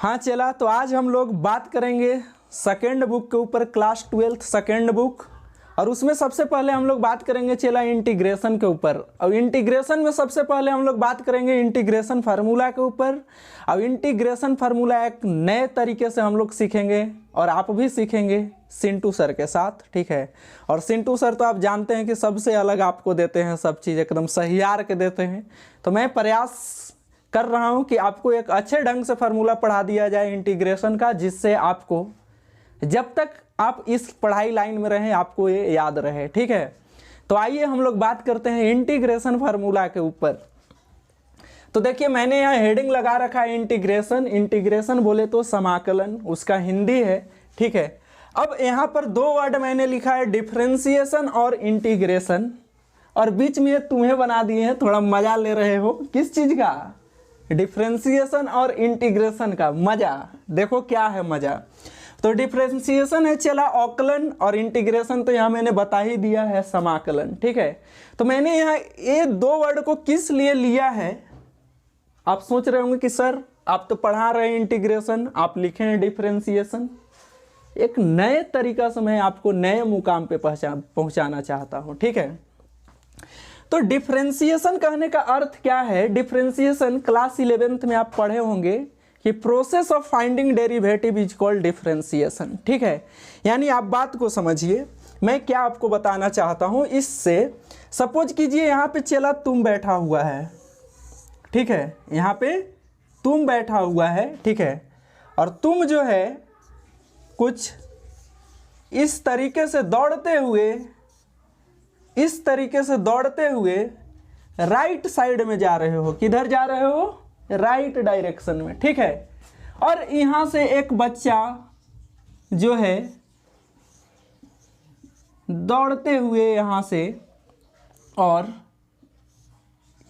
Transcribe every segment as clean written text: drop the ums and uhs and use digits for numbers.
हाँ चला, तो आज हम लोग बात करेंगे सेकेंड बुक के ऊपर, क्लास 12 सेकेंड बुक। और उसमें सबसे पहले हम लोग बात करेंगे चला इंटीग्रेशन के ऊपर। और इंटीग्रेशन में सबसे पहले हम लोग बात करेंगे इंटीग्रेशन फार्मूला के ऊपर। अब इंटीग्रेशन फार्मूला एक नए तरीके से हम लोग सीखेंगे और आप भी सीखेंगे सिंटू सर के साथ, ठीक है। और सिंटू सर तो आप जानते हैं कि सबसे अलग आपको देते हैं, सब चीज़ एकदम सहियार के देते हैं। तो मैं प्रयास कर रहा हूं कि आपको एक अच्छे ढंग से फार्मूला पढ़ा दिया जाए इंटीग्रेशन का, जिससे आपको जब तक आप इस पढ़ाई लाइन में रहें आपको ये याद रहे, ठीक है। तो आइए हम लोग बात करते हैं इंटीग्रेशन फार्मूला के ऊपर। तो देखिए मैंने यहाँ हेडिंग लगा रखा है इंटीग्रेशन। इंटीग्रेशन बोले तो समाकलन, उसका हिंदी है, ठीक है। अब यहाँ पर दो वर्ड मैंने लिखा है, डिफरेंशिएशन और इंटीग्रेशन, और बीच में तुम्हें बना दिए हैं। थोड़ा मजा ले रहे हो किस चीज़ का? डिफरेंशिएशन और इंटीग्रेशन का मजा। देखो क्या है मजा। तो डिफरेंशिएशन है चला अवकलन, और इंटीग्रेशन तो यहाँ मैंने बता ही दिया है समाकलन, ठीक है। तो मैंने यहाँ ये दो वर्ड को किस लिए लिया है, आप सोच रहे होंगे कि सर आप तो पढ़ा रहे हैं इंटीग्रेशन, आप लिखे हैं डिफरेंशिएशन। एक नए तरीका से मैं आपको नए मुकाम पे पहुंचाना चाहता हूं, ठीक है। तो डिफरेंशिएशन कहने का अर्थ क्या है? डिफरेंशिएशन क्लास 11th में आप पढ़े होंगे कि process of finding derivative is called differentiation, ठीक है। यानी आप बात को समझिए, मैं क्या आपको बताना चाहता हूं इससे। सपोज कीजिए यहाँ पे चला तुम बैठा हुआ है, ठीक है, यहाँ पे तुम बैठा हुआ है, ठीक है। और तुम जो है कुछ इस तरीके से दौड़ते हुए राइट साइड में जा रहे हो। किधर जा रहे हो? राइट डायरेक्शन में, ठीक है। और यहां से एक बच्चा जो है दौड़ते हुए यहां से और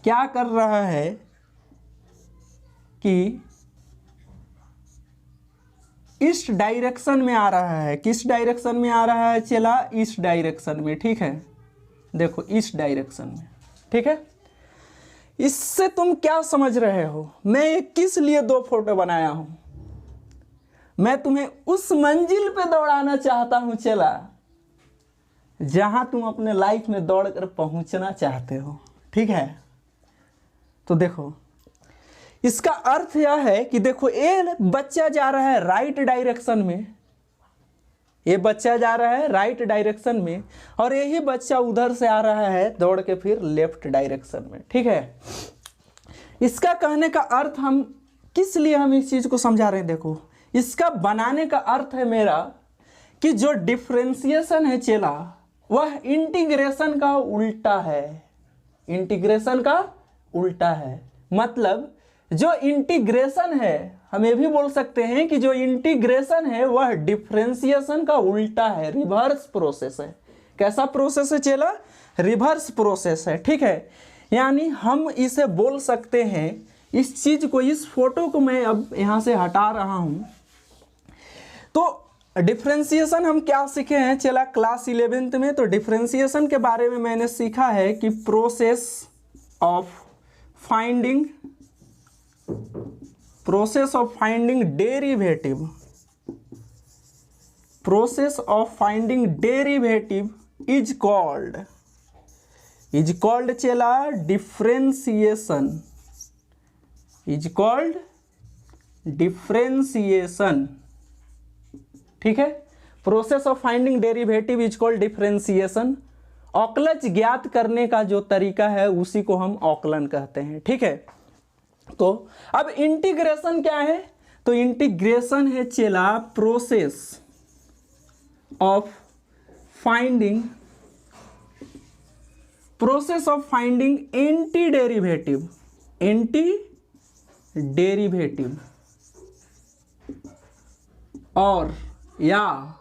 क्या कर रहा है कि इस डायरेक्शन में आ रहा है। किस डायरेक्शन में आ रहा है? चला इस डायरेक्शन में, ठीक है। देखो इस डायरेक्शन में, ठीक है। इससे तुम क्या समझ रहे हो? मैं ये किस लिए दो फोटो बनाया हूं? मैं तुम्हें उस मंजिल पे दौड़ाना चाहता हूं चला जहां तुम अपने लाइफ में दौड़कर पहुंचना चाहते हो, ठीक है। तो देखो इसका अर्थ यह है कि देखो ये बच्चा जा रहा है राइट डायरेक्शन में, ये बच्चा जा रहा है राइट डायरेक्शन में, और यही बच्चा उधर से आ रहा है दौड़ के फिर लेफ्ट डायरेक्शन में, ठीक है। इसका कहने का अर्थ हम किस लिए हम इस चीज को समझा रहे हैं? देखो इसका बनाने का अर्थ है मेरा कि जो डिफरेंशिएशन है चला वह इंटीग्रेशन का उल्टा है। इंटीग्रेशन का उल्टा है, मतलब जो इंटीग्रेशन है, हम ये भी बोल सकते हैं कि जो इंटीग्रेशन है वह डिफरेंशिएशन का उल्टा है, रिवर्स प्रोसेस है। कैसा प्रोसेस है चला? रिवर्स प्रोसेस है, ठीक है। यानी हम इसे बोल सकते हैं, इस चीज को, इस फोटो को मैं अब यहां से हटा रहा हूं। तो डिफरेंशिएशन हम क्या सीखे हैं चला क्लास 11th में? तो डिफरेंशिएशन के बारे में मैंने सीखा है कि process of finding derivative, process of finding derivative is called चला डिफरेंशिएशन, इज कॉल्ड डिफरेंशिएशन, ठीक है। Process of finding derivative is called differentiation. अवकलज ज्ञात करने का जो तरीका है उसी को हम अवकलन कहते हैं, ठीक है। तो अब इंटीग्रेशन क्या है? तो इंटीग्रेशन है चला process of finding anti derivative और या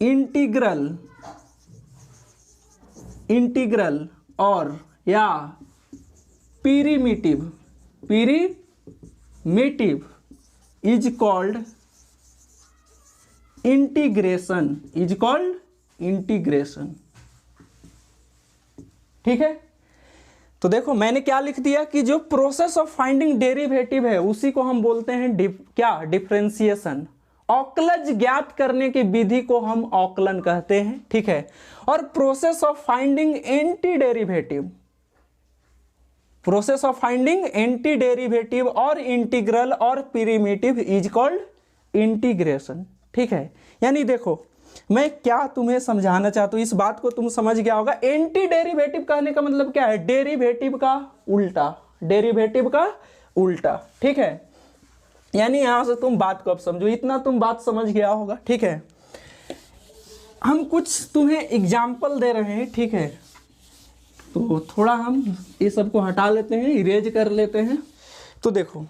इंटीग्रल और या प्रिमिटिव इज कॉल्ड इंटीग्रेशन, ठीक है। तो देखो मैंने क्या लिख दिया कि जो प्रोसेस ऑफ फाइंडिंग डेरिवेटिव है उसी को हम बोलते हैं क्या, डिफरेंशिएशन। औकलज ज्ञात करने की विधि को हम औकलन कहते हैं, ठीक है। और process of finding anti derivative, process of finding anti derivative और इंटीग्रल और प्रिमिटिव इज कॉल्ड इंटीग्रेशन, ठीक है। यानी देखो मैं क्या तुम्हें समझाना चाहता हूं, इस बात को तुम समझ गया होगा। एंटी डेरिवेटिव कहने का मतलब क्या है, डेरिवेटिव का उल्टा, डेरिवेटिव का उल्टा, ठीक है। यानी यहां से तुम बात को अब समझो, इतना तुम बात समझ गया होगा, ठीक है। हम कुछ तुम्हें एग्जाम्पल दे रहे हैं, ठीक है। तो थोड़ा हम ये सब को हटा लेते हैं, इरेज कर लेते हैं। तो देखो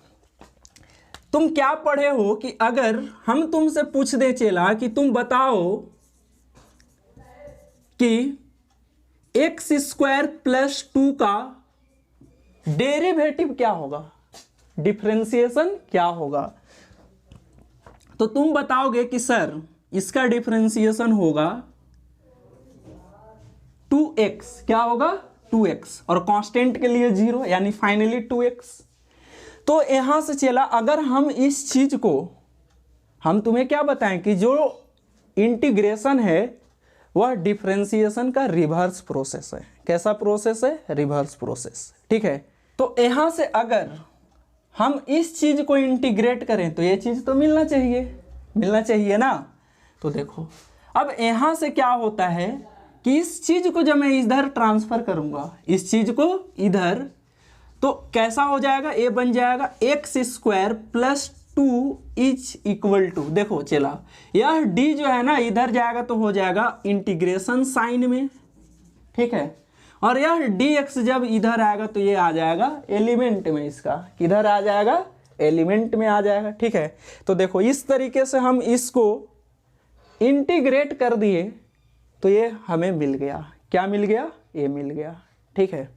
तुम क्या पढ़े हो कि अगर हम तुमसे पूछ दे चेला कि तुम बताओ कि एक्स स्क्वायर प्लस 2 का डेरिवेटिव क्या होगा, डिफरेंशिएशन क्या होगा, तो तुम बताओगे कि सर इसका डिफरेंशिएशन होगा 2x, क्या होगा 2x, और कांस्टेंट के लिए 0 यानी फाइनली 2x। तो यहां से चला अगर हम इस चीज को, हम तुम्हें क्या बताएं कि जो इंटीग्रेशन है वह डिफरेंशिएशन का रिवर्स प्रोसेस है। कैसा प्रोसेस है, रिवर्स प्रोसेस, ठीक है। तो यहां से अगर हम इस चीज को इंटीग्रेट करें तो ये चीज तो मिलना चाहिए ना। तो देखो अब यहां से क्या होता है कि इस चीज को जब मैं इधर ट्रांसफर करूंगा, इस चीज को इधर, तो कैसा हो जाएगा, ये बन जाएगा x square plus 2 is equal to, देखो चला यह d जो है ना इधर जाएगा तो हो जाएगा इंटीग्रेशन साइन में, ठीक है। और यह dx जब इधर आएगा तो ये आ जाएगा एलिमेंट में, इसका किधर आ जाएगा, एलिमेंट में आ जाएगा, ठीक है। तो देखो इस तरीके से हम इसको इंटीग्रेट कर दिए तो ये हमें मिल गया, क्या मिल गया, ये मिल गया, ठीक है।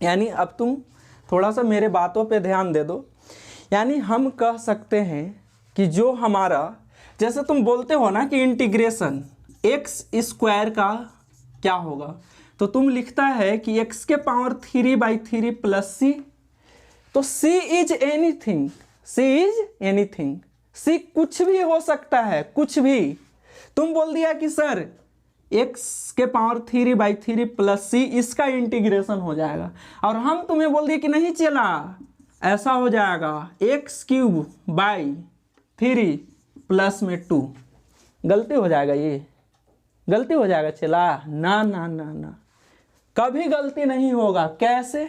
यानी अब तुम थोड़ा सा मेरे बातों पे ध्यान दे दो। यानी हम कह सकते हैं कि जो हमारा, जैसे तुम बोलते हो ना कि इंटीग्रेशन एक्स स्क्वायर का क्या होगा, तो तुम लिखता है कि x के पावर 3/3 प्लस c, तो c is anything, c is anything, c कुछ भी हो सकता है, कुछ भी। तुम बोल दिया कि सर x के पावर 3/3 प्लस c, इसका इंटीग्रेशन हो जाएगा, और हम तुम्हें बोल दिए कि नहीं चला, ऐसा हो जाएगा x³/3 प्लस में 2, गलती हो जाएगा, ये गलती हो जाएगा चला, ना ना ना ना, कभी गलती नहीं होगा। कैसे,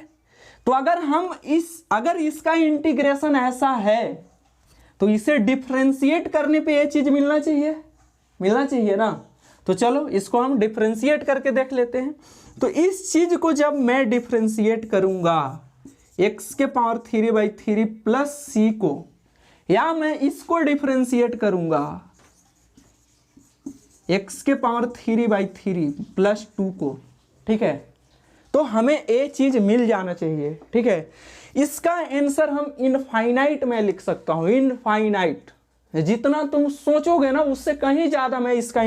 तो अगर इसका इंटीग्रेशन ऐसा है तो इसे डिफरेंशिएट करने पे ये चीज मिलना चाहिए ना। तो चलो इसको हम डिफरेंशिएट करके देख लेते हैं। तो इस चीज को जब मैं डिफरेंशिएट करूंगा x के पावर 3/3 प्लस c को, या मैं इसको डिफरेंशिएट करूंगा x के पावर 3/3 प्लस 2 को, ठीक है, तो हमें ये चीज मिल जाना चाहिए, ठीक है। इसका आंसर हम इनफाइनाइट में लिख सकता हूं, इनफाइनाइट, जितना तुम सोचोगे ना उससे कहीं ज्यादा मैं इसका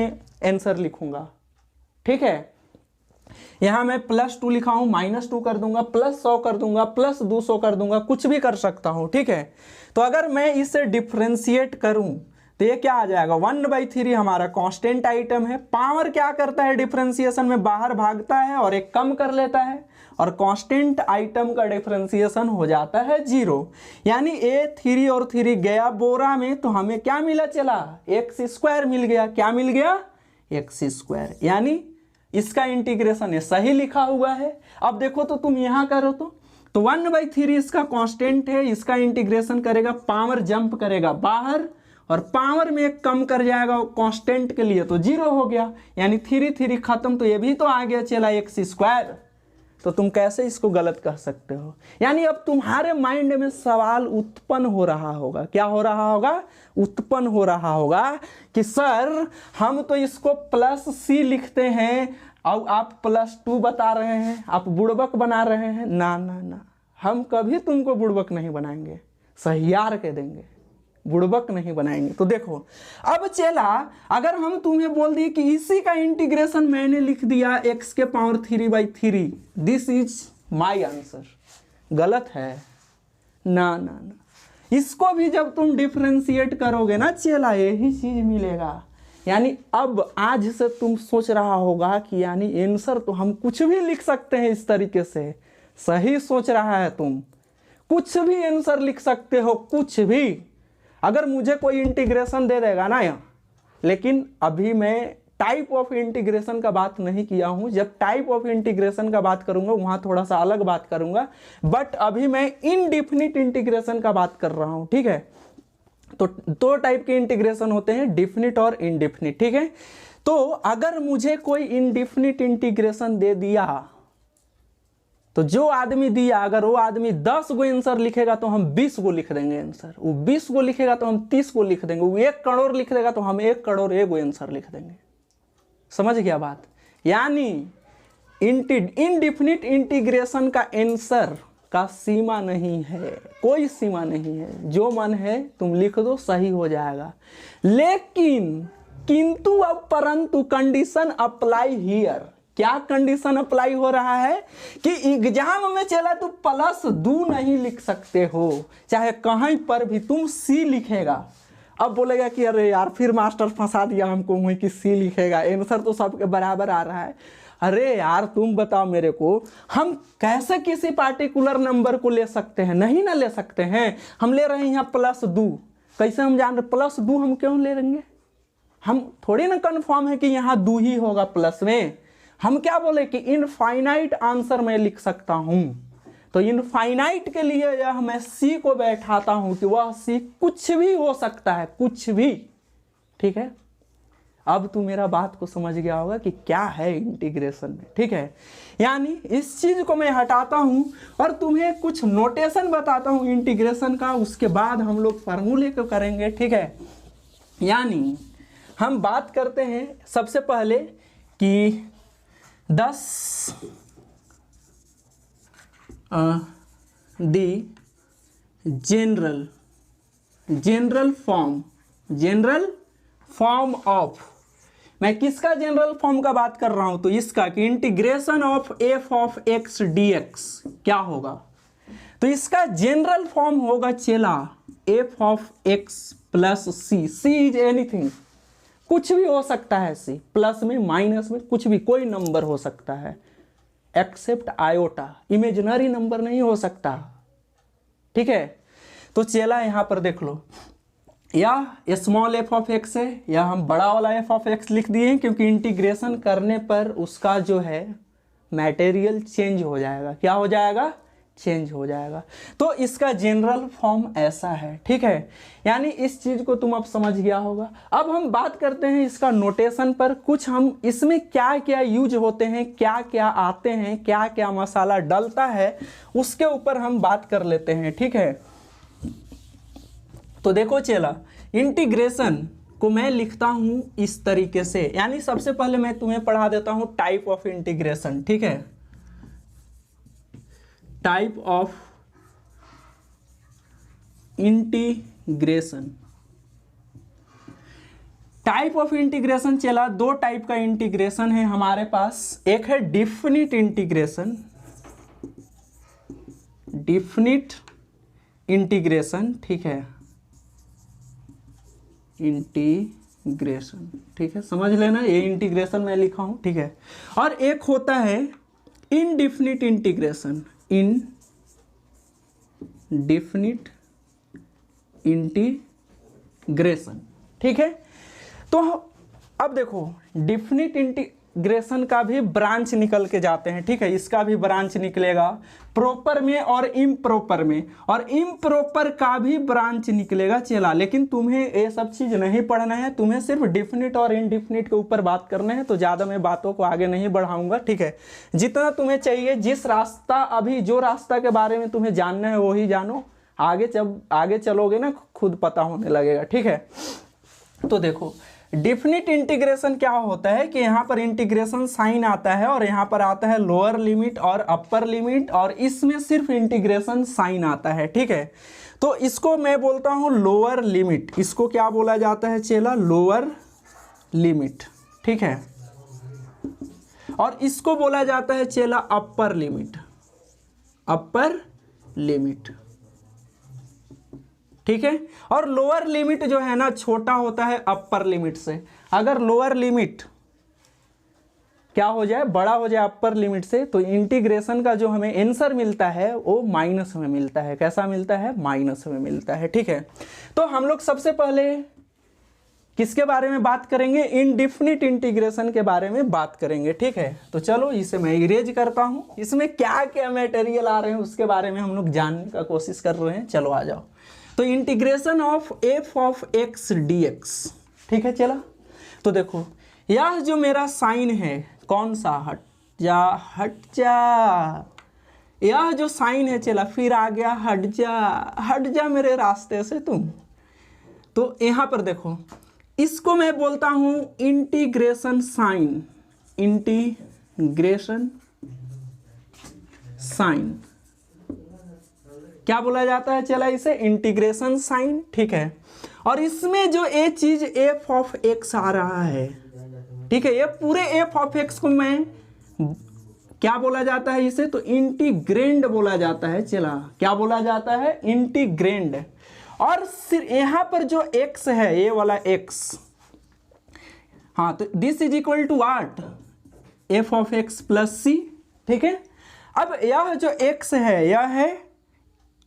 आंसर लिखूंगा, ठीक है। यहां मैं +2 लिखा हूं, -2 कर दूंगा, +100 कर दूंगा, +200 कर दूंगा, कुछ भी कर सकता हूं, ठीक है। तो अगर मैं इसे डिफरेंशिएट करूं तो ये क्या आ जाएगा, 1/3 हमारा कांस्टेंट आइटम है। पावर क्या करता है डिफरेंशिएशन में, बाहर भागता है और एक कम कर लेता है, और कांस्टेंट आइटम का डिफरेंशिएशन हो जाता है 0। यानी ये 3 और 3 गया बोरा में, तो हमें क्या मिला चला, x² मिल गया। क्या मिल गया, x²। यानी इसका इंटीग्रेशन ये सही लिखा हुआ है। अब देखो तो तुम यहां करो तो 1/3 इसका कांस्टेंट है, इसका इंटीग्रेशन करेगा, पावर जंप करेगा बाहर, और पावर में एक कम कर जाएगा कांस्टेंट के लिए, तो 0 हो गया। यानी 3 खत्म, तो ये भी तो आ गया चला x²। तो तुम कैसे इसको गलत कह सकते हो। यानी अब तुम्हारे माइंड में सवाल उत्पन्न हो रहा होगा, क्या हो रहा होगा, उत्पन्न हो रहा होगा कि सर हम तो इसको +c लिखते हैं और आप +2 बता रहे हैं, आप बुड़बक बना रहे हैं। ना ना ना, हम कभी तुमको बुड़बक नहीं बनाएंगे, सहियार कह देंगे, बुड़बक नहीं बनाएंगे। तो देखो अब चला, अगर हम तुम्हें बोल दिए कि इसी का इंटीग्रेशन मैंने लिख दिया x के power 3/3, this is my answer. गलत है ना ना ना, इसको भी जब तुम डिफ्रेंशिएट करोगे ना चेला यही चीज मिलेगा। यानी अब आज से तुम सोच रहा होगा कि यानी आंसर तो हम कुछ भी लिख सकते हैं इस तरीके से। सही सोच रहा है तुम, कुछ भी आंसर लिख सकते हो, कुछ भी। अगर मुझे कोई इंटीग्रेशन दे देगा ना यहाँ, लेकिन अभी मैं टाइप ऑफ इंटीग्रेशन का बात नहीं किया हूं। जब टाइप ऑफ इंटीग्रेशन का बात करूंगा वहां थोड़ा सा अलग बात करूंगा, बट अभी मैं इनडिफिनिट इंटीग्रेशन का बात कर रहा हूं, ठीक है। तो दो टाइप के इंटीग्रेशन होते हैं, डिफिनिट और इनडिफिनिट, ठीक है। तो अगर मुझे कोई इनडिफिनिट इंटीग्रेशन दे दिया, तो जो आदमी दिया, अगर वो आदमी 10 गो आंसर लिखेगा तो हम 20 गो लिख देंगे आंसर, वो 20 गो लिखेगा तो हम 30 गो लिख देंगे, वो 1 करोड़ लिख देगा तो हम 1 करोड़ 1 गो आंसर लिख देंगे। समझ गया बात? यानी इनडिफिनिट इंटीग्रेशन का आंसर का सीमा नहीं है, कोई सीमा नहीं है, जो मन है तुम लिख दो, सही हो जाएगा। लेकिन किंतु अब परंतु कंडीशन अप्लाई हियर। क्या कंडीशन अप्लाई हो रहा है कि एग्जाम में चला तो +2 नहीं लिख सकते हो, चाहे कहीं पर भी तुम सी लिखेगा। अब बोलेगा कि अरे यार फिर मास्टर फंसा दिया हमको, वही कि सी लिखेगा, आंसर तो सबके बराबर आ रहा है। अरे यार तुम बताओ मेरे को, हम कैसे किसी पार्टिकुलर नंबर को ले सकते हैं? नहीं ना ले सकते हैं। हम ले रहे हैं यहाँ +2, कैसे हम जान रहे +2 हम क्यों ले लेंगे? हम थोड़ी ना कन्फर्म है कि यहाँ 2 ही होगा प्लस में। हम क्या बोले कि इनफाइनाइट आंसर मैं लिख सकता हूं, तो इनफाइनाइट के लिए यह मैं सी को बैठाता हूं कि वह सी कुछ भी हो सकता है, कुछ भी, ठीक है। अब तू मेरा बात को समझ गया होगा कि क्या है इंटीग्रेशन में, ठीक है। यानी इस चीज को मैं हटाता हूं और तुम्हें कुछ नोटेशन बताता हूं इंटीग्रेशन का, उसके बाद हम लोग फार्मूले को करेंगे, ठीक है। यानी हम बात करते हैं सबसे पहले कि 10 दी जनरल फॉर्म ऑफ, मैं किसका जनरल फॉर्म का बात कर रहा हूं? तो इसका कि integration of f of x dx क्या होगा? तो इसका जनरल फॉर्म होगा चेला f of x plus c. C is anything, कुछ भी हो सकता है, सी प्लस में माइनस में कुछ भी, कोई नंबर हो सकता है एक्सेप्ट आयोटा, इमेजिनरी नंबर नहीं हो सकता, ठीक है। तो चेला यहां पर देख लो, या स्मॉल f ऑफ x है, या हम बड़ा वाला f ऑफ x लिख दिए हैं, क्योंकि इंटीग्रेशन करने पर उसका जो है मटेरियल चेंज हो जाएगा। क्या हो जाएगा? चेंज हो जाएगा। तो इसका जनरल फॉर्म ऐसा है, ठीक है। यानी इस चीज को तुम अब समझ गया होगा। अब हम बात करते हैं इसका नोटेशन पर, कुछ हम इसमें क्या क्या यूज होते हैं, क्या क्या आते हैं, क्या क्या मसाला डलता है, उसके ऊपर हम बात कर लेते हैं, ठीक है। तो देखो चला, इंटीग्रेशन को मैं लिखता हूं इस तरीके से। यानी सबसे पहले मैं तुम्हें पढ़ा देता हूं टाइप ऑफ इंटीग्रेशन, ठीक है। Type of integration, type of integration चला, 2 टाइप का इंटीग्रेशन है हमारे पास। एक है डिफिनिट इंटीग्रेशन, ठीक है, इंटीग्रेशन, ठीक है, समझ लेना, ये इंटीग्रेशन मैं लिखा हूं, ठीक है। और एक होता है इनडिफिनिट इंटीग्रेशन, इनडिफिनिट इंटीग्रेशन, ठीक है। तो अब देखो, डिफिनिट इंटीग्रेशन का भी ब्रांच निकल के जाते हैं, ठीक है। इसका भी ब्रांच निकलेगा प्रॉपर में और इम्प्रॉपर में, और इम्प्रॉपर का भी ब्रांच निकलेगा चला। लेकिन तुम्हें ये सब चीज नहीं पढ़ना है, तुम्हें सिर्फ डिफिनिट और इनडिफिनिट के ऊपर बात करना है। तो ज़्यादा मैं बातों को आगे नहीं बढ़ाऊंगा, ठीक है। जितना तुम्हें चाहिए, जिस रास्ता, अभी जो रास्ता के बारे में तुम्हें जानना है वही जानो, आगे जब आगे चलोगे ना खुद पता होने लगेगा, ठीक है। तो देखो, डिफिनिट इंटीग्रेशन क्या होता है कि यहाँ पर इंटीग्रेशन साइन आता है और यहाँ पर आता है लोअर लिमिट और अपर लिमिट, और इसमें सिर्फ इंटीग्रेशन साइन आता है, ठीक है। तो इसको मैं बोलता हूँ लोअर लिमिट, इसको क्या बोला जाता है चेला? लोअर लिमिट, ठीक है। और इसको बोला जाता है चेला अपर लिमिट, अपर लिमिट, ठीक है। और लोअर लिमिट जो है ना छोटा होता है अपर लिमिट से। अगर लोअर लिमिट क्या हो जाए, बड़ा हो जाए अपर लिमिट से, तो इंटीग्रेशन का जो हमें आंसर मिलता है वो माइनस में मिलता है। कैसा मिलता है? माइनस में मिलता है, ठीक है। तो हम लोग सबसे पहले किसके बारे में बात करेंगे? इनडिफिनिट इंटीग्रेशन के बारे में बात करेंगे, ठीक है। तो चलो इसे मैं इरेज करता हूं। इसमें क्या क्या मटेरियल आ रहे हैं उसके बारे में हम लोग जानने का कोशिश कर रहे हैं। चलो आ जाओ। तो integration of F of x D x, ठीक है। चलो तो देखो, यह जो मेरा साइन है कौन सा, हट जा हट जा, यह जो साइन है चला फिर आ गया हट जा मेरे रास्ते से तुम। तो यहां पर देखो, इसको मैं बोलता हूं इंटीग्रेशन साइन, इंटीग्रेशन साइन क्या बोला जाता है? चला इसे इंटीग्रेशन साइन, ठीक है। और इसमें जो ये चीज एफ ऑफ एक्स आ रहा है, ठीक है, ये पूरे एफ ऑफ एक्स को मैं क्या बोला जाता है इसे? तो इंटीग्रेंड बोला जाता है। चला क्या बोला जाता है? इंटीग्रेंड। और सिर्फ यहां पर जो x है, ये वाला x, हाँ, तो this is equal to what? F of x plus C, ठीक है। अब यह जो x है यह है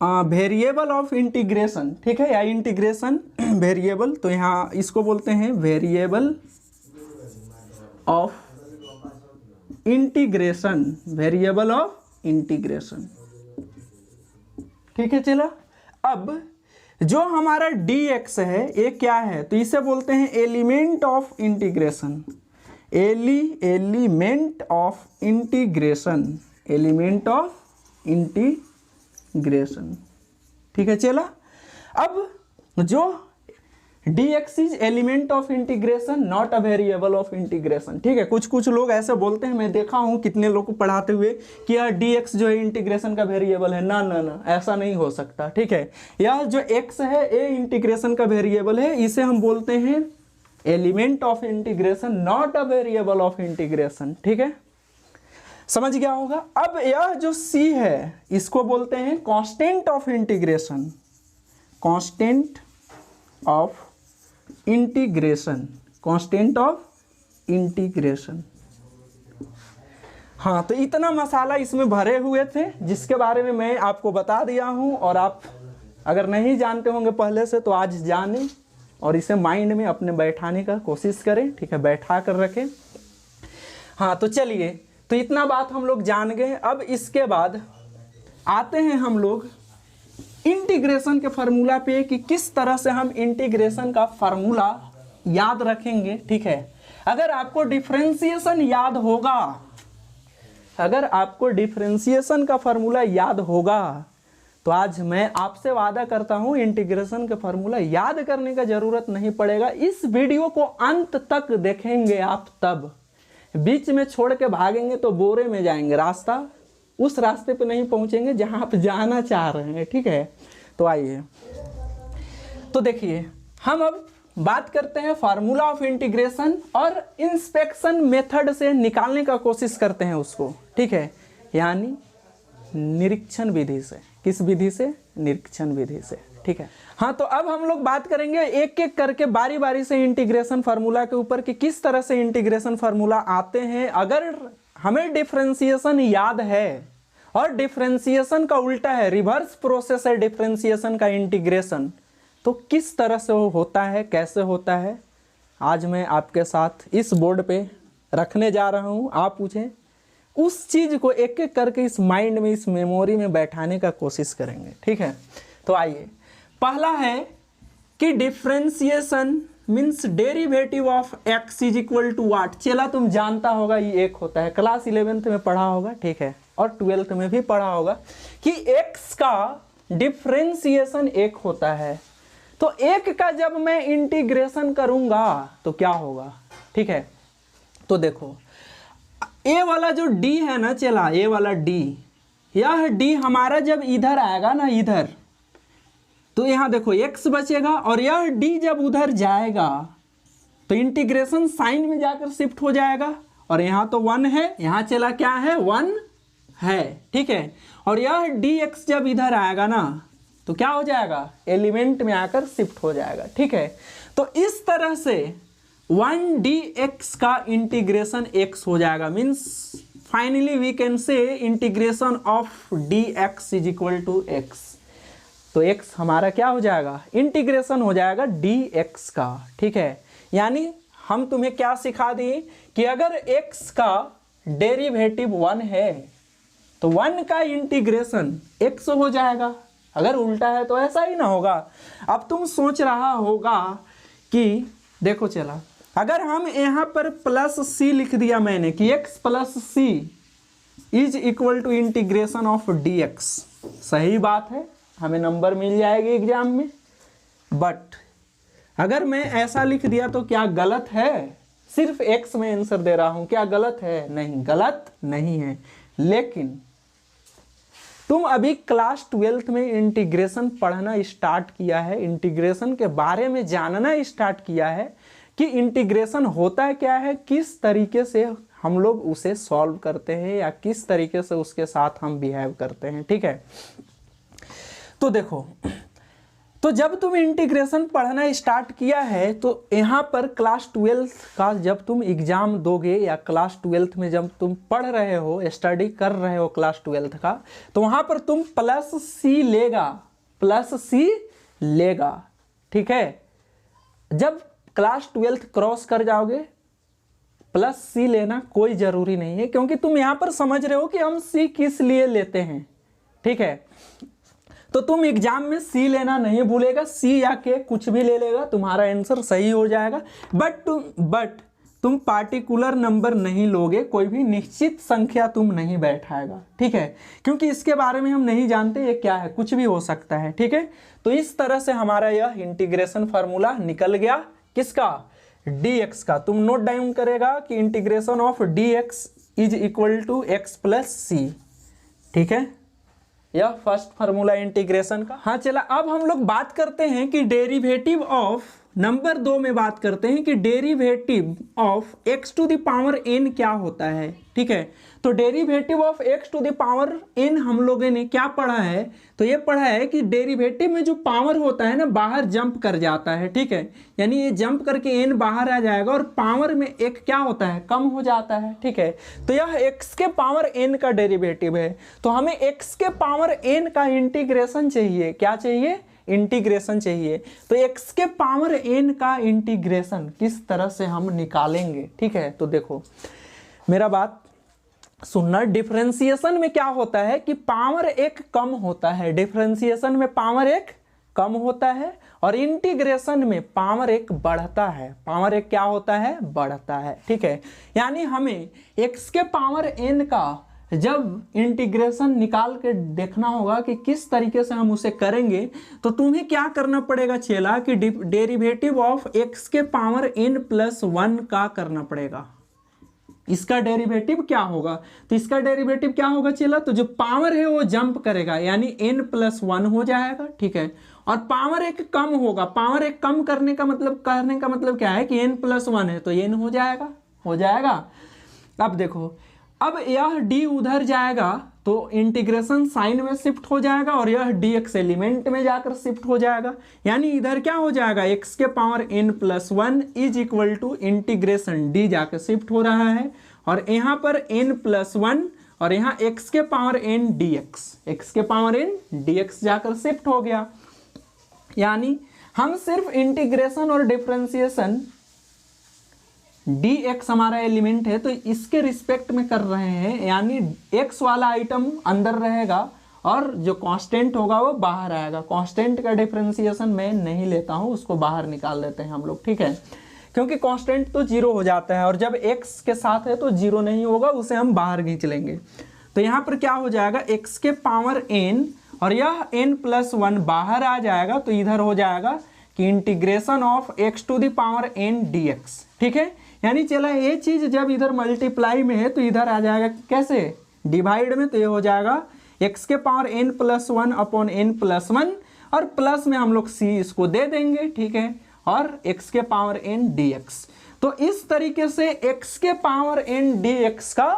वेरिएबल ऑफ इंटीग्रेशन, ठीक है, या इंटीग्रेशन वेरिएबल। तो यहाँ इसको बोलते हैं variable of integration, variable of integration, ठीक है। चलो अब जो हमारा dx है ये क्या है? तो इसे बोलते हैं element of integration, element of integration, element of integration, ठीक है। चला अब जो dx is element of integration not a variable of integration, ठीक है। कुछ लोग ऐसे बोलते हैं, मैं देखा हूं कितने लोग को पढ़ाते हुए कि यार dx जो है इंटीग्रेशन का वेरिएबल है। ना ना ना, ऐसा नहीं हो सकता, ठीक है। यह जो x है ये इंटीग्रेशन का वेरिएबल है, इसे हम बोलते हैं element of integration not a variable of integration, ठीक है। समझ गया होगा। अब यह जो c है इसको बोलते हैं constant of integration, constant of integration, constant of integration. हाँ, तो इतना मसाला इसमें भरे हुए थे जिसके बारे में मैं आपको बता दिया हूं। और आप अगर नहीं जानते होंगे पहले से तो आज जानें और इसे माइंड में अपने बैठाने का कोशिश करें, ठीक है, बैठा कर रखें। हाँ, तो चलिए, तो इतना बात हम लोग जान गए। अब इसके बाद आते हैं हम लोग इंटीग्रेशन के फार्मूला पे कि किस तरह से हम इंटीग्रेशन का फार्मूला याद रखेंगे, ठीक है। अगर आपको डिफरेंशिएशन याद होगा, अगर आपको डिफरेंशिएशन का फार्मूला याद होगा, तो आज मैं आपसे वादा करता हूं इंटीग्रेशन का फार्मूला याद करने का जरूरत नहीं पड़ेगा। इस वीडियो को अंत तक देखेंगे आप, तब बीच में छोड़ के भागेंगे तो बोरे में जाएंगे, रास्ता उस रास्ते पे नहीं पहुंचेंगे जहां आप जाना चाह रहे हैं, ठीक है। तो आइए, तो देखिए, हम अब बात करते हैं फार्मूला ऑफ इंटीग्रेशन और इंस्पेक्शन मेथड से निकालने का कोशिश करते हैं उसको, ठीक है, यानी निरीक्षण विधि से। किस विधि से? निरीक्षण विधि से, ठीक है। हाँ, तो अब हम लोग बात करेंगे एक एक करके बारी बारी से इंटीग्रेशन फार्मूला के ऊपर कि किस तरह से इंटीग्रेशन फार्मूला आते हैं। अगर हमें डिफरेंशिएशन याद है और डिफरेंशिएशन का उल्टा है, रिवर्स प्रोसेस है डिफरेंशिएशन का इंटीग्रेशन, तो किस तरह से वो होता है, कैसे होता है, आज मैं आपके साथ इस बोर्ड पे रखने जा रहा हूँ। आप पूछें उस चीज़ को एक एक करके इस माइंड में, इस मेमोरी में बैठाने का कोशिश करेंगे, ठीक है। तो आइए, पहला है कि differentiation means derivative of x is equal to what. चला तुम जानता होगा ये एक होता है, क्लास 11th में पढ़ा होगा, ठीक है, और 12th में भी पढ़ा होगा कि एक्स का डिफरेंशिएशन एक होता है। तो एक का जब मैं इंटीग्रेशन करूंगा तो क्या होगा, ठीक है। तो देखो, ए वाला जो डी है ना, चला ए वाला डी, यह डी हमारा जब इधर आएगा ना, इधर, तो यहां देखो x बचेगा और यह d जब उधर जाएगा तो इंटीग्रेशन साइन में जाकर शिफ्ट हो जाएगा। और यहां तो 1 है, यहां चला क्या है 1 है, ठीक है। और यह dx जब इधर आएगा ना तो क्या हो जाएगा, एलिमेंट में आकर शिफ्ट हो जाएगा, ठीक है। तो इस तरह से 1dx का इंटीग्रेशन x हो जाएगा, means finally we can say integration of dx is equal to x। तो x हमारा क्या हो जाएगा, इंटीग्रेशन हो जाएगा dx का, ठीक है। यानी हम तुम्हें क्या सिखा दिए कि अगर x का डेरिवेटिव 1 है तो 1 का इंटीग्रेशन x हो जाएगा, अगर उल्टा है तो ऐसा ही ना होगा। अब तुम सोच रहा होगा कि देखो चला, अगर हम यहाँ पर प्लस c लिख दिया मैंने कि x plus c is equal to integration of dx, सही बात है, हमें नंबर मिल जाएगी एग्जाम में। बट अगर मैं ऐसा लिख दिया तो क्या गलत है, सिर्फ x में आंसर दे रहा हूं, क्या गलत है, नहीं गलत नहीं है। लेकिन तुम अभी क्लास 12th में इंटीग्रेशन पढ़ना स्टार्ट किया है, इंटीग्रेशन के बारे में जानना स्टार्ट किया है कि इंटीग्रेशन होता क्या है, किस तरीके से हम लोग उसे सॉल्व करते हैं या किस तरीके से उसके साथ हम बिहेव करते हैं, ठीक है। तो देखो, तो जब तुम इंटीग्रेशन पढ़ना स्टार्ट किया है तो यहाँ पर क्लास 12 का जब तुम एग्जाम दोगे या क्लास 12 में जब तुम पढ़ रहे हो, स्टडी कर रहे हो क्लास 12 का, तो वहाँ पर तुम प्लस सी लेगा, ठीक है। जब क्लास 12 क्रॉस कर जाओगे प्लस सी लेना कोई ज़रूरी नहीं है, क्योंकि तुम यहाँ पर समझ रहे हो कि हम सी किस लिए लेते हैं, ठीक है। तो तुम एग्जाम में सी लेना नहीं भूलेगा, सी या के कुछ भी ले लेगा, तुम्हारा आंसर सही हो जाएगा। बट तुम पार्टिकुलर नंबर नहीं लोगे, कोई भी निश्चित संख्या तुम नहीं बैठाएगा, ठीक है, क्योंकि इसके बारे में हम नहीं जानते ये क्या है, कुछ भी हो सकता है, ठीक है। तो इस तरह से हमारा यह इंटीग्रेशन फार्मूला निकल गया, किसका, dx का। तुम नोट डाउन करेगा कि integration of dx is equal to x plus C, ठीक है, यह फर्स्ट फार्मूला इंटीग्रेशन का। हाँ चला, अब हम लोग बात करते हैं कि डेरिवेटिव ऑफ, नंबर 2 में बात करते हैं कि derivative of x to the power n क्या होता है, ठीक है। तो derivative of x to the power n हम लोगों ने क्या पढ़ा है, तो ये पढ़ा है कि डेरिवेटिव में जो पावर होता है ना बाहर जंप कर जाता है, ठीक है। यानी ये जंप करके n बाहर आ जाएगा और पावर में एक क्या होता है, कम हो जाता है, ठीक है। तो यह x के पावर n का डेरिवेटिव है, तो हमें x के पावर n का इंटीग्रेशन चाहिए, क्या चाहिए, इंटीग्रेशन चाहिए। तो x के पावर n का इंटीग्रेशन किस तरह से हम निकालेंगे, ठीक है। तो देखो मेरा बात सुनना, डिफरेंशिएशन में क्या होता है कि पावर एक कम होता है, डिफरेंशिएशन में पावर एक कम होता है और इंटीग्रेशन में पावर एक बढ़ता है, पावर एक क्या होता है, बढ़ता है, ठीक है। यानी हमें x के पावर n का जब इंटीग्रेशन निकाल के देखना होगा कि किस तरीके से हम उसे करेंगे, तो तुम्हें क्या करना पड़ेगा चेला कि डेरिवेटिव ऑफ x के पावर n प्लस 1 का करना पड़ेगा। इसका डेरिवेटिव क्या होगा, तो इसका डेरिवेटिव क्या होगा चेला, तो जो पावर है वो जंप करेगा, यानी n प्लस 1 हो जाएगा, ठीक है। और पावर एक कम होगा, पावर एक कम करने का मतलब क्या है कि n प्लस 1 है तो n हो जाएगा। अब देखो, अब यह d उधर जाएगा तो इंटीग्रेशन साइन में शिफ्ट हो जाएगा और यह dx एलिमेंट में जाकर शिफ्ट हो जाएगा, यानी इधर क्या हो जाएगा, x के power n plus 1 is equal to integration d जाकर शिफ्ट हो रहा है और यहाँ पर n प्लस 1 और यहाँ x के पावर n dx जाकर शिफ्ट हो गया। यानी हम सिर्फ इंटीग्रेशन और डिफरेंशिएशन dx हमारा एलिमेंट है तो इसके रिस्पेक्ट में कर रहे हैं, यानी x वाला आइटम अंदर रहेगा और जो कांस्टेंट होगा वो बाहर आएगा। कांस्टेंट का डिफरेंशिएशन मैं नहीं लेता हूँ, उसको बाहर निकाल देते हैं हम लोग, ठीक है, क्योंकि कांस्टेंट तो 0 हो जाता है और जब x के साथ है तो 0 नहीं होगा, उसे हम बाहर खींच लेंगे। तो यहाँ पर क्या हो जाएगा, x के पावर n और यह n प्लस 1 बाहर आ जाएगा, तो इधर हो जाएगा कि integration of x to the power n dx, ठीक है। यानी चला ये चीज जब इधर मल्टीप्लाई में है तो इधर आ जाएगा कैसे, डिवाइड में, तो ये हो जाएगा x के power n plus 1 upon n plus 1 और प्लस में हम लोग c इसको दे देंगे, ठीक है, और x के पावर n dx। तो इस तरीके से x के पावर n dx का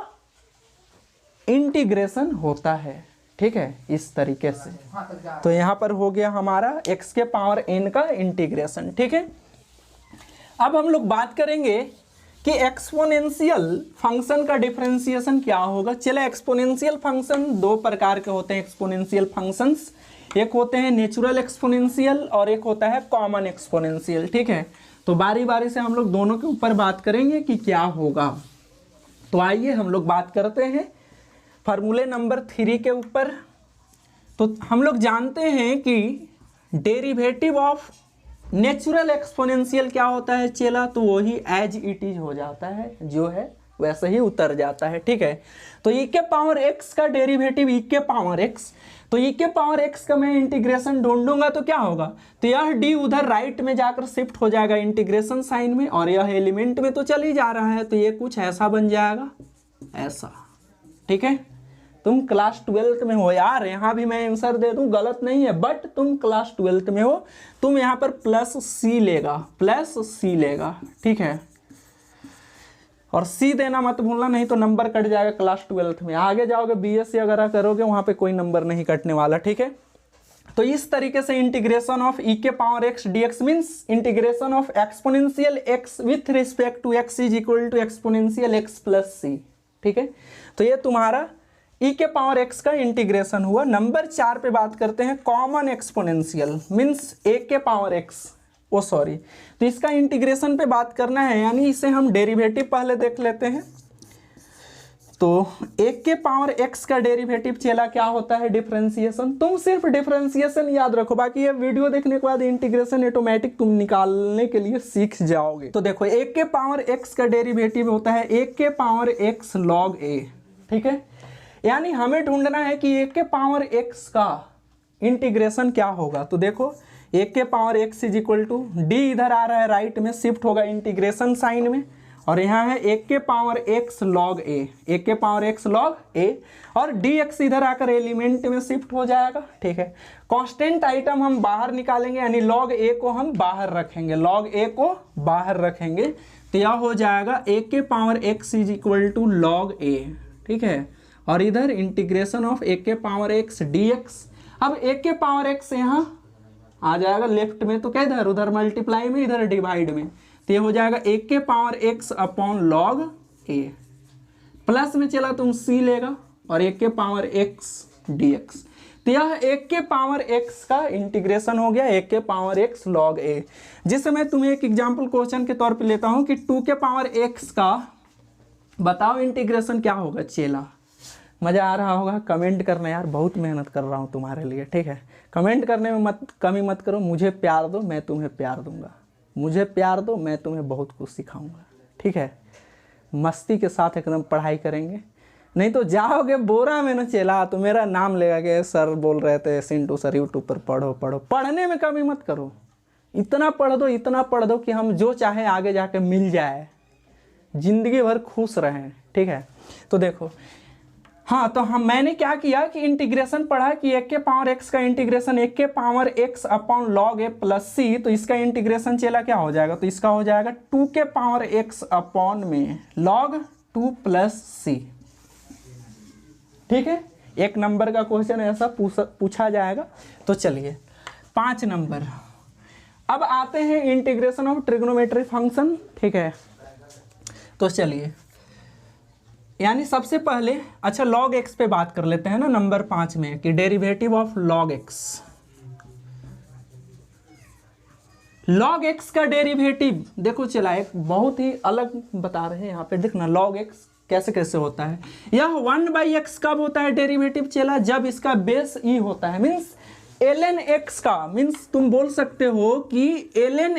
इंटीग्रेशन होता है, ठीक है, इस तरीके से। तो यहाँ पर हो गया हमारा x के पावर n का इंटीग्रेशन, ठीक है। अब हम लोग बात करेंगे कि एक्सपोनेंशियल फंक्शन का डिफरेंशिएशन क्या होगा। चले, एक्सपोनेंशियल फंक्शन दो प्रकार के होते हैं एक्सपोनेंशियल फंक्शंस, एक होते हैं नेचुरल एक्सपोनेंशियल और एक होता है कॉमन एक्सपोनेंशियल, ठीक है। तो बारी बारी से हम लोग दोनों के ऊपर बात करेंगे कि क्या होगा। तो आइए हम लोग बात करते हैं फार्मूले नंबर 3 के ऊपर। तो हम लोग जानते हैं कि डेरिवेटिव ऑफ नेचुरल एक्सपोनेंशियल क्या होता है चेला, तो वही एज इट इज हो जाता है, जो है वैसे ही उतर जाता है, ठीक है। तो e के पावर x का डेरिवेटिव e के पावर x, तो e के पावर x का मैं इंटीग्रेशन ढूंढूंगा तो क्या होगा, तो यह d उधर राइट में जाकर शिफ्ट हो जाएगा इंटीग्रेशन साइन में, और यह एलिमेंट में तो चल ही जा रहा है, तो ये कुछ ऐसा बन जाएगा, ऐसा, ठीक है। तुम क्लास 12th में हो यार, यहाँ भी मैं आंसर दे दूँ गलत नहीं है, बट तुम क्लास 12th में हो, तुम यहाँ पर प्लस सी लेगा, ठीक है। और सी देना मत भूलना, नहीं तो नंबर कट जाएगा क्लास 12th में। आगे जाओगे बीएससी वगैरह करोगे, वहाँ पे कोई नंबर नहीं कटने वाला, ठीक है। तो इस तरीके से इंटीग्रेशन ऑफ e के power x dx means integration of exponential x with respect to x is equal to exponential x plus C, ठीक है। तो ये तुम्हारा e के पावर x का इंटीग्रेशन हुआ। नंबर 4 पे बात करते हैं कॉमन एक्सपोनेंशियल मीन्स a के पावर x, तो इसका इंटीग्रेशन पे बात करना है, यानी इसे हम डेरिवेटिव पहले देख लेते हैं। तो a के पावर x का डेरिवेटिव चला क्या होता है, डिफरेंशिएशन। तुम सिर्फ डिफरेंशिएशन याद रखो, बाकी ये वीडियो देखने के बाद इंटीग्रेशन ऑटोमेटिक तुम निकालने के लिए सीख जाओगे। तो देखो a के पावर x का डेरिवेटिव होता है a के पावर x log a, ठीक है। यानी हमें ढूंढना है कि a के पावर x का इंटीग्रेशन क्या होगा। तो देखो a के power x is equal to d इधर आ रहा है राइट में, शिफ्ट होगा इंटीग्रेशन साइन में, और यहाँ है a के power x log a, a के पावर x log a, और dx इधर आकर एलिमेंट में शिफ्ट हो जाएगा, ठीक है। कांस्टेंट आइटम हम बाहर निकालेंगे, यानी log a को हम बाहर रखेंगे, log a को बाहर रखेंगे, तो यह हो जाएगा a के power x is equal to log a, ठीक है। और इधर इंटीग्रेशन ऑफ a के पावर x dx। अब a के पावर x यहाँ आ जाएगा लेफ्ट में, तो क्या इधर उधर मल्टीप्लाई में, इधर डिवाइड में, तो ये हो जाएगा a के power x upon log a, plus में चला तुम c लेगा, और a के पावर x dx। तो यह a के पावर x का इंटीग्रेशन हो गया a के पावर x log a। जिससे मैं तुम्हें एक एग्जाम्पल क्वेश्चन के तौर पे लेता हूँ कि 2 के पावर x का बताओ इंटीग्रेशन क्या होगा चेला। मज़ा आ रहा होगा, कमेंट करना यार, बहुत मेहनत कर रहा हूँ तुम्हारे लिए, ठीक है। कमेंट करने में कमी मत करो, मुझे प्यार दो मैं तुम्हें प्यार दूंगा, मुझे प्यार दो मैं तुम्हें बहुत कुछ सिखाऊंगा, ठीक है। मस्ती के साथ एकदम पढ़ाई करेंगे, नहीं तो जाओगे बोरा में न चला तो मेरा नाम लेगा कि सर बोल रहे थे सिंटू सर यूट्यूब पर पढ़ो पढ़ो। पढ़ने में कमी मत करो, इतना पढ़ दो कि हम जो चाहे आगे जाके मिल जाए, ज़िंदगी भर खुश रहें, ठीक है। तो देखो हाँ, तो मैंने क्या किया कि इंटीग्रेशन पढ़ा कि a के पावर x का इंटीग्रेशन a के power x upon log a plus C, तो इसका इंटीग्रेशन चला क्या हो जाएगा, तो इसका हो जाएगा 2 के पावर x अपॉन में log 2 प्लस सी, ठीक है। एक नंबर का क्वेश्चन ऐसा पूछा जाएगा। तो चलिए 5 नंबर, अब आते हैं इंटीग्रेशन ऑफ ट्रिग्नोमेट्री फंक्शन, ठीक है। तो चलिए, यानी सबसे पहले अच्छा log x पे बात कर लेते हैं ना नंबर 5 में, कि derivative of log x। log x का डेरिवेटिव देखो चला एक बहुत ही अलग बता रहे हैं यहाँ पे, देखना log x कैसे कैसे होता है। यह 1/x कब होता है डेरिवेटिव चला, जब इसका बेस e होता है, मीन्स ln x का, मीन्स तुम बोल सकते हो कि ln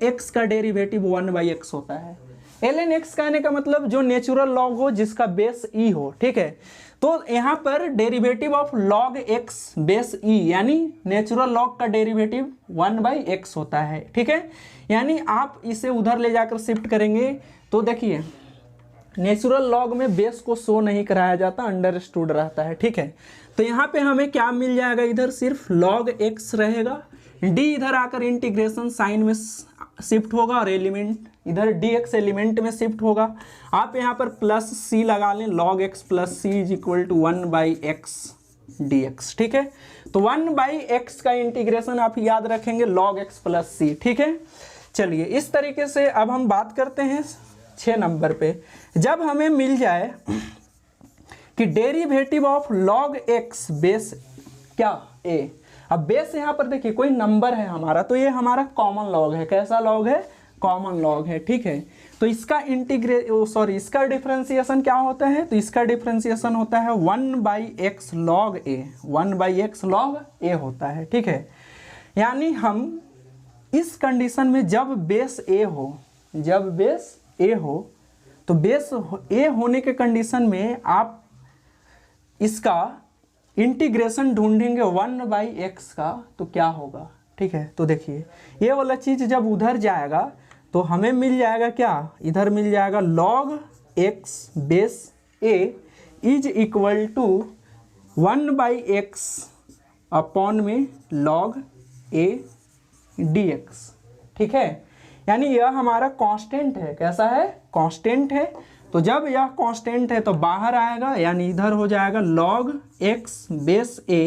x का डेरिवेटिव 1/x होता है। ln x कहने का मतलब जो नेचुरल लॉग हो जिसका बेस e हो, ठीक है। तो यहाँ पर derivative of log x base e, यानी नेचुरल लॉग का डेरिवेटिव 1/x होता है, ठीक है। यानी आप इसे उधर ले जाकर शिफ्ट करेंगे तो देखिए नेचुरल लॉग में बेस को शो नहीं कराया जाता, अंडरस्टूड रहता है, ठीक है। तो यहाँ पे हमें क्या मिल जाएगा, इधर सिर्फ log x रहेगा, d इधर आकर इंटीग्रेशन साइन में शिफ्ट होगा और एलिमेंट इधर dx एलिमेंट में शिफ्ट होगा। आप यहाँ पर प्लस c लगा लें, log x plus c is equal to 1/x dx। ठीक है, तो 1/x का इंटीग्रेशन आप याद रखेंगे log x प्लस सी। ठीक है, चलिए इस तरीके से अब हम बात करते हैं 6 नंबर पे। जब हमें मिल जाए कि derivative of log x base क्या a, अब बेस यहाँ पर देखिए कोई नंबर है हमारा, तो ये हमारा कॉमन लॉग है। कैसा लॉग है? कॉमन लॉग है। ठीक है, तो इसका इसका डिफरेंशिएशन क्या होता है? तो इसका डिफरेंशिएशन होता है 1/x log a, 1/x log a होता है। ठीक है, यानी हम इस कंडीशन में जब बेस a हो, जब बेस a हो, तो बेस a होने के कंडीशन में आप इसका इंटीग्रेशन ढूंढेंगे 1/x का, तो क्या होगा? ठीक है, तो देखिए ये वाला चीज़ जब उधर जाएगा तो हमें मिल जाएगा क्या? इधर मिल जाएगा log x base a is equal to 1/x upon में log a dx। ठीक है, यानी यह हमारा कांस्टेंट है। कैसा है? कांस्टेंट है। तो जब यह कांस्टेंट है तो बाहर आएगा, यानी इधर हो जाएगा log x base a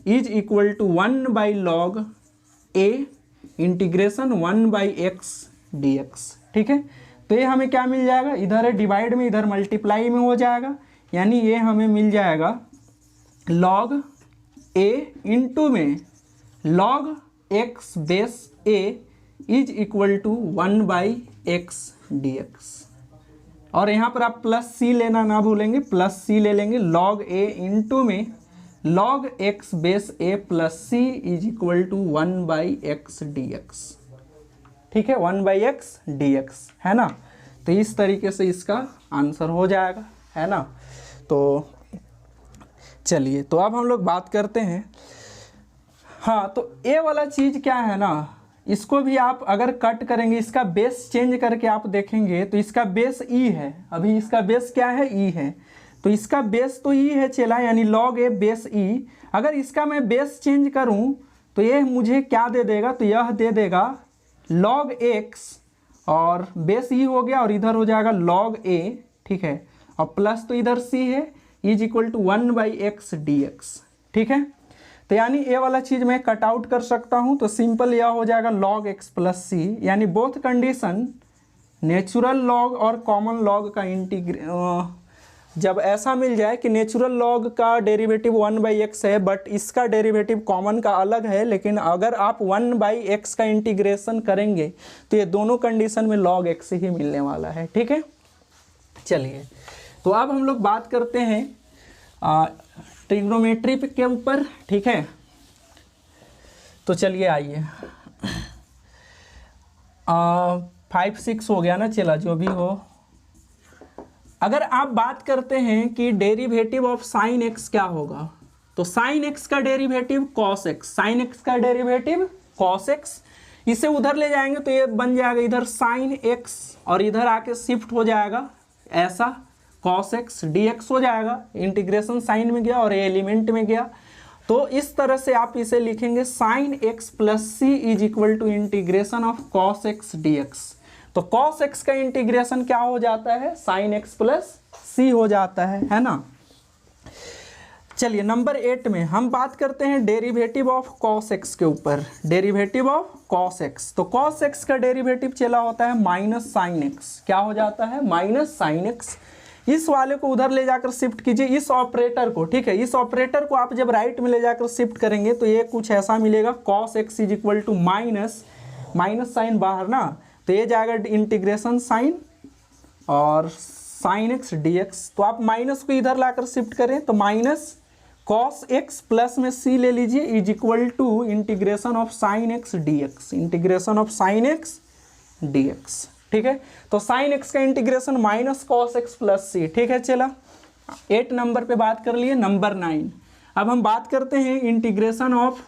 is equal to 1/log a integration 1/x dx। ठीक है, तो ये हमें क्या मिल जाएगा? इधर है डिवाइड में, इधर मल्टीप्लाई में हो जाएगा, यानी ये हमें मिल जाएगा log a इंटू में log x base a is equal to 1/x dx। और यहाँ पर आप प्लस सी लेना ना भूलेंगे, प्लस सी ले लेंगे, log a इंटू में log x base a plus c is equal to 1/x dx। ठीक है, 1/x dx है ना। तो इस तरीके से इसका आंसर हो जाएगा, है ना। तो चलिए, तो अब हम लोग बात करते हैं, हाँ, तो ये वाला चीज़ क्या है ना, इसको भी आप अगर कट करेंगे, इसका बेस चेंज करके आप देखेंगे तो इसका बेस ई है। अभी इसका बेस क्या है? ई है। तो इसका बेस तो ई है चला, यानी log a बेस ई। अगर इसका मैं बेस चेंज करूं तो ये मुझे क्या दे देगा? तो यह दे देगा log x और बेस ई हो गया और इधर हो जाएगा log a। ठीक है, और प्लस तो इधर c है, is equal to 1/x dx। ठीक है, तो यानी ये वाला चीज़ मैं कट आउट कर सकता हूँ, तो सिंपल यह हो जाएगा log x प्लस सी, यानी बोथ कंडीशन नेचुरल लॉग और कॉमन लॉग का जब ऐसा मिल जाए कि नेचुरल लॉग का डेरिवेटिव 1/x है बट इसका डेरिवेटिव कॉमन का अलग है, लेकिन अगर आप 1/x का इंटीग्रेशन करेंगे तो ये दोनों कंडीशन में log x ही मिलने वाला है। ठीक है, चलिए, तो अब हम लोग बात करते हैं ट्रिग्नोमेट्री के ऊपर। ठीक है, तो चलिए आइए, 5-6 हो गया ना, चला जो भी हो। अगर आप बात करते हैं कि डेरिवेटिव ऑफ साइन एक्स क्या होगा, तो साइन एक्स का derivative cos x, sign x का डेरिवेटिव कॉस एक्स। इसे उधर ले जाएंगे तो ये बन जाएगा इधर साइन एक्स और इधर आके शिफ्ट हो जाएगा ऐसा कॉस एक्स dx हो जाएगा। इंटीग्रेशन साइन में गया और एलिमेंट में गया, तो इस तरह से आप इसे लिखेंगे sine x plus c is equal to integration of cos x dx। तो cos x का इंटीग्रेशन क्या हो जाता है? साइन एक्स प्लस सी हो जाता है ना। चलिए, नंबर 8 में हम बात करते हैं डेरिवेटिव ऑफ cos x के ऊपर। डेरिवेटिव ऑफ cos x, तो cos x का डेरिवेटिव चला होता है माइनस साइन एक्स। क्या हो जाता है? Minus sine x. इस वाले को उधर ले जाकर शिफ्ट कीजिए, इस ऑपरेटर को। ठीक है, इस ऑपरेटर को आप जब राइट में ले जाकर शिफ्ट करेंगे तो ये कुछ ऐसा मिलेगा, cos x is equal to minus sine बाहर ना, तो ये जाएगा इंटीग्रेशन साइन और साइन एक्स dx। तो आप माइनस को इधर लाकर शिफ्ट करें तो माइनस cos x प्लस में c ले लीजिए is equal to integration of sine x dx, integration of sine x dx। ठीक है, तो साइन एक्स का integration minus cos x plus c। ठीक है, चला 8 नंबर पे बात कर लिए। नंबर 9, अब हम बात करते हैं integration of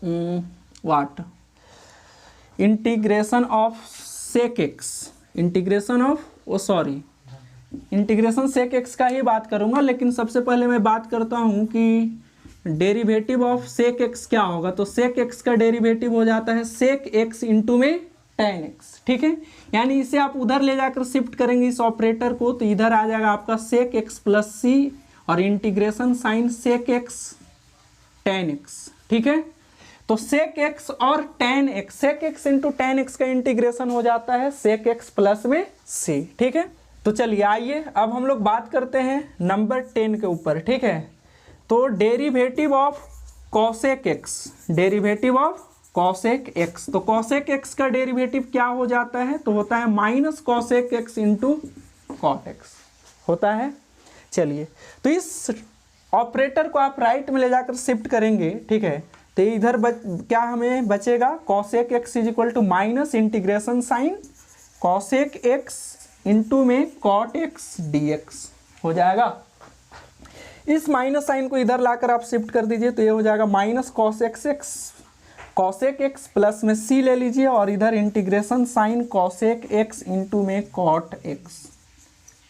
what, integration of sec x, integration sec x का ही बात करूंगा, लेकिन सबसे पहले मैं बात करता हूं कि डेरिवेटिव ऑफ सेक एक्स क्या होगा। तो सेक एक्स का डेरिवेटिव हो जाता है सेक एक्स इंटू में tan x, ठीक है। यानी इसे आप उधर ले जाकर शिफ्ट करेंगे इस ऑपरेटर को, तो इधर आ जाएगा आपका sec x प्लस सी और integration sine sec x tan x, ठीक है। तो sec x और tan x, sec x into tan x का इंटीग्रेशन हो जाता है sec x प्लस में c, ठीक है। तो चलिए आइए अब हम लोग बात करते हैं नंबर 10 के ऊपर, ठीक है। तो derivative of cosec x, derivative of cosec x, तो cosec x का डेरिवेटिव क्या हो जाता है, तो होता है minus cosec x into cot x होता है। चलिए तो इस ऑपरेटर को आप राइट में ले जाकर शिफ्ट करेंगे, ठीक है। तो इधर क्या हमें बचेगा, cosec x is equal to minus integration sine cosec x into में cot x dx हो जाएगा। इस माइनस साइन को इधर लाकर आप शिफ्ट कर दीजिए, तो ये हो जाएगा माइनस cosec x प्लस में c ले लीजिए और इधर integration sine cosec x into में cot x,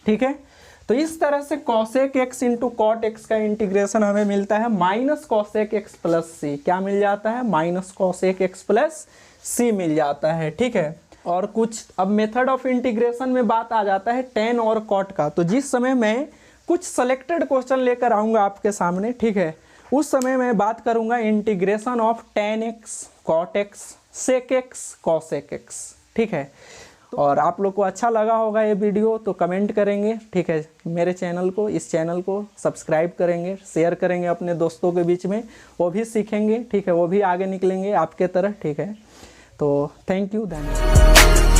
ठीक है। तो इस तरह से cosec x into cot x का इंटीग्रेशन हमें मिलता है minus cosec x plus c, क्या मिल जाता है, minus cosec x plus c मिल जाता है, ठीक है। और कुछ अब मेथड ऑफ इंटीग्रेशन में बात आ जाता है tan और cot का, तो जिस समय मैं कुछ सेलेक्टेड क्वेश्चन लेकर आऊँगा आपके सामने, ठीक है, उस समय मैं बात करूँगा integration of tan x, cot x, sec x, cosec x, ठीक है। और आप लोग को अच्छा लगा होगा ये वीडियो तो कमेंट करेंगे, ठीक है। मेरे चैनल को, इस चैनल को सब्सक्राइब करेंगे, शेयर करेंगे अपने दोस्तों के बीच में, वो भी सीखेंगे, ठीक है, वो भी आगे निकलेंगे आपके तरह, ठीक है। तो थैंक यू, धन्यवाद।